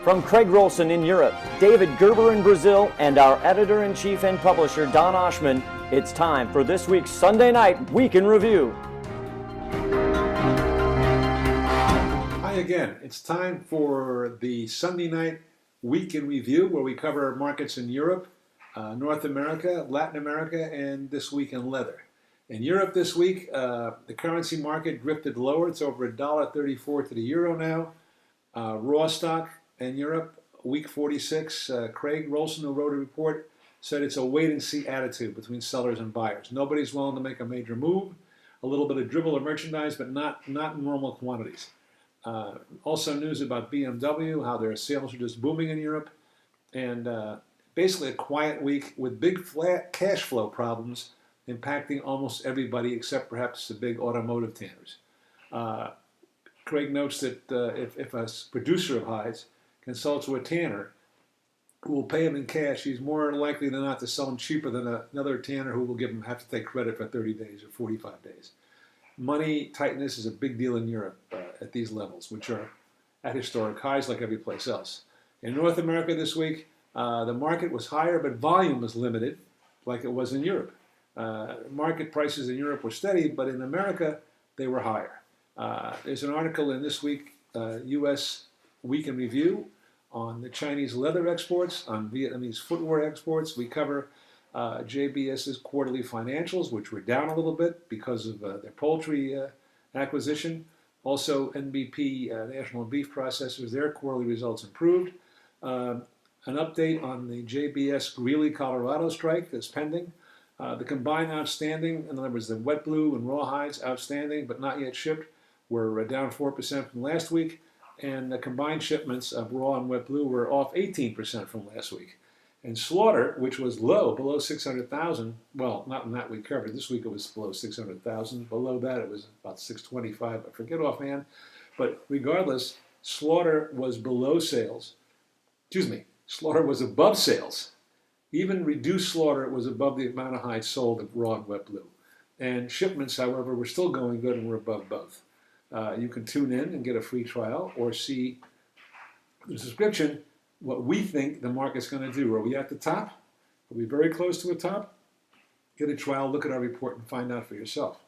From Craig Rolson in Europe, David Gerber in Brazil, and our editor-in-chief and publisher, Don Oshman, it's time for this week's Sunday Night Week in Review. Hi again. It's time for the Sunday Night Week in Review, where we cover markets in Europe, North America, Latin America, and this week in leather. In Europe this week, the currency market drifted lower. It's over $1.34 to the euro now. Raw stock in Europe, week 46, Craig Rolson, who wrote a report, said it's a wait-and-see attitude between sellers and buyers. Nobody's willing to make a major move. A little bit of dribble of merchandise, but not in normal quantities. Also news about BMW, how their sales are just booming in Europe. And basically a quiet week with big flat cash flow problems impacting almost everybody except perhaps the big automotive tanners. Craig notes that if a producer of hides consults with a tanner who will pay him in cash, he's more likely than not to sell him cheaper than another tanner who will have to take credit for 30 days or 45 days. Money tightness is a big deal in Europe at these levels, which are at historic highs like every place else. In North America this week, the market was higher, but volume was limited like it was in Europe. Market prices in Europe were steady, but in America, they were higher. There's an article in this week, U.S. Week in Review, on the Chinese leather exports, on Vietnamese footwear exports. We cover JBS's quarterly financials, which were down a little bit because of their poultry acquisition. Also, NBP, National Beef Processors, their quarterly results improved. An update on the JBS Greeley, Colorado strike that's pending. The combined outstanding, in other words, the wet blue and raw hides outstanding but not yet shipped, were down 4% from last week, and the combined shipments of raw and wet blue were off 18% from last week. And slaughter, which was low, below 600,000, well, not in that week covered. This week it was below 600,000. Below that it was about 625. I forget offhand. But regardless, slaughter was below sales. Slaughter was above sales. Even reduced slaughter was above the amount of hides sold of raw and wet blue. And shipments, however, were still going good and were above both. You can tune in and get a free trial or see the subscription what we think the market's going to do. Are we at the top? Are we very close to the top? Get a trial, look at our report, and find out for yourself.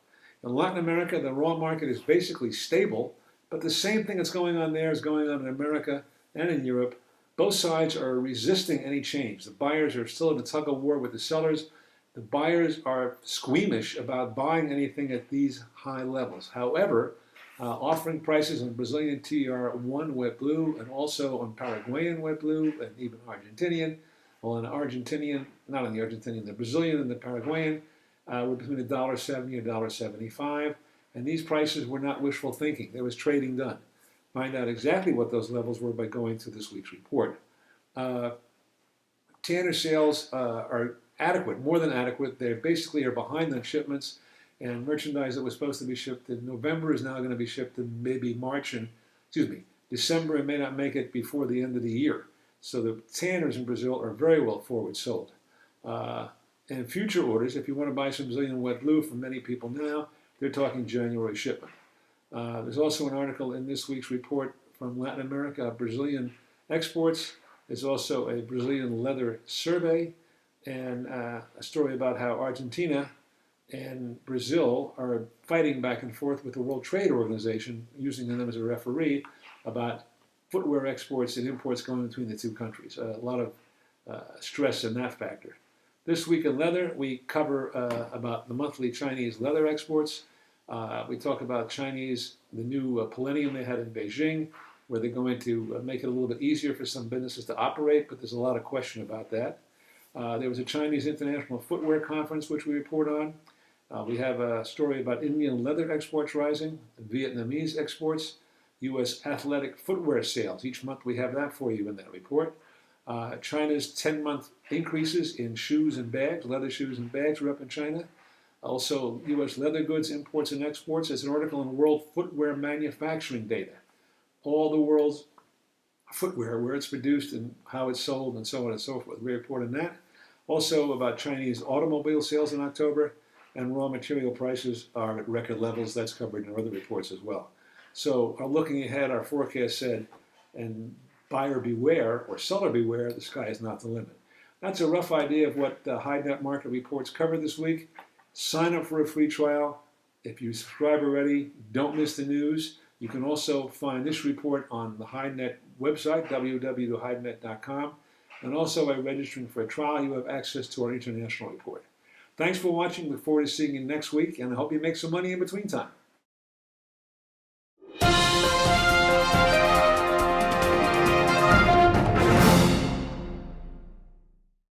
In Latin America, the raw market is basically stable, but the same thing that's going on there is going on in America and in Europe. Both sides are resisting any change. The buyers are still in a tug of war with the sellers. The buyers are squeamish about buying anything at these high levels. However, offering prices on Brazilian TR1 wet blue and also on Paraguayan wet blue and even Argentinian. Well, on the Brazilian and the Paraguayan were between $1.70 and $1.75. And these prices were not wishful thinking. There was trading done. Find out exactly what those levels were by going to this week's report. Tanner sales are adequate, more than adequate. They basically are behind on shipments. And merchandise that was supposed to be shipped in November is now going to be shipped in maybe December, and may not make it before the end of the year. So the tanners in Brazil are very well forward sold. And future orders, if you want to buy some Brazilian wet blue from many people now, they're talking January shipment. There's also an article in this week's report from Latin America, Brazilian exports. There's also a Brazilian leather survey and a story about how Argentina and Brazil are fighting back and forth with the World Trade Organization, using them as a referee, about footwear exports and imports going between the two countries. A lot of stress in that factor. This week in leather, we cover about the monthly Chinese leather exports. We talk about the new Palladium they had in Beijing, where they're going to make it a little bit easier for some businesses to operate, but there's a lot of question about that. There was a Chinese International Footwear Conference, which we report on. We have a story about Indian leather exports rising, Vietnamese exports, U.S. athletic footwear sales. Each month we have that for you in that report. China's 10-month increases in shoes and bags, leather shoes and bags were up in China. Also, U.S. leather goods imports and exports. There's an article on World Footwear Manufacturing Data. All the world's footwear, where it's produced and how it's sold and so on and so forth. We report on that. Also about Chinese automobile sales in October, and raw material prices are at record levels. That's covered in other reports as well. So looking ahead, our forecast said, and buyer beware or seller beware, the sky is not the limit. That's a rough idea of what HighNet Market Reports covered this week. Sign up for a free trial. If you subscribe already, don't miss the news. You can also find this report on the HighNet website, www.highnet.com. And also by registering for a trial, you have access to our international report. Thanks for watching. Look forward to seeing you next week, and I hope you make some money in between time.